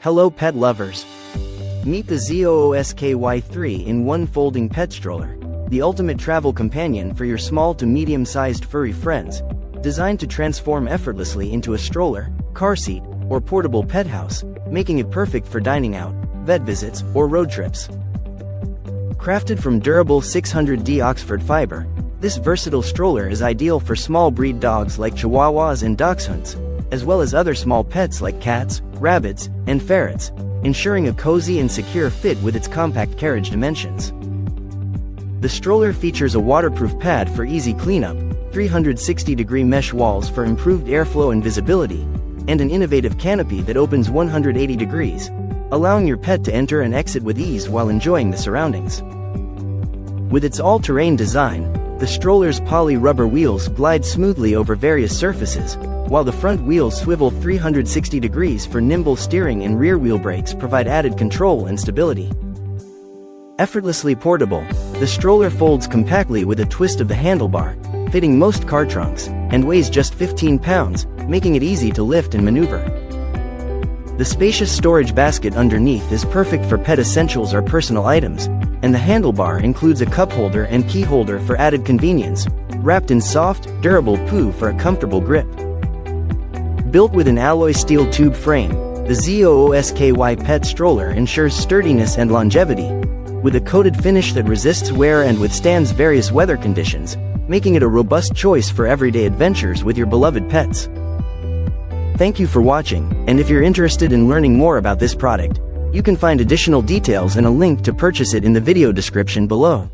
Hello pet lovers! Meet the Zoosky 3-in-1 folding pet stroller, the ultimate travel companion for your small to medium-sized furry friends, designed to transform effortlessly into a stroller, car seat, or portable pet house, making it perfect for dining out, vet visits, or road trips. Crafted from durable 600D Oxford fiber, this versatile stroller is ideal for small breed dogs like Chihuahuas and Dachshunds, as well as other small pets like cats, rabbits, and ferrets, ensuring a cozy and secure fit with its compact carriage dimensions. The stroller features a waterproof pad for easy cleanup, 360-degree mesh walls for improved airflow and visibility, and an innovative canopy that opens 180 degrees, allowing your pet to enter and exit with ease while enjoying the surroundings. With its all-terrain design, the stroller's poly rubber wheels glide smoothly over various surfaces, while the front wheels swivel 360 degrees for nimble steering, and rear wheel brakes provide added control and stability. Effortlessly portable, the stroller folds compactly with a twist of the handlebar, fitting most car trunks, and weighs just 15 pounds, making it easy to lift and maneuver. The spacious storage basket underneath is perfect for pet essentials or personal items, and the handlebar includes a cup holder and key holder for added convenience, wrapped in soft, durable poo for a comfortable grip. Built with an alloy steel tube frame, the Zoosky pet stroller ensures sturdiness and longevity, with a coated finish that resists wear and withstands various weather conditions, making it a robust choice for everyday adventures with your beloved pets. Thank you for watching, and if you're interested in learning more about this product, you can find additional details and a link to purchase it in the video description below.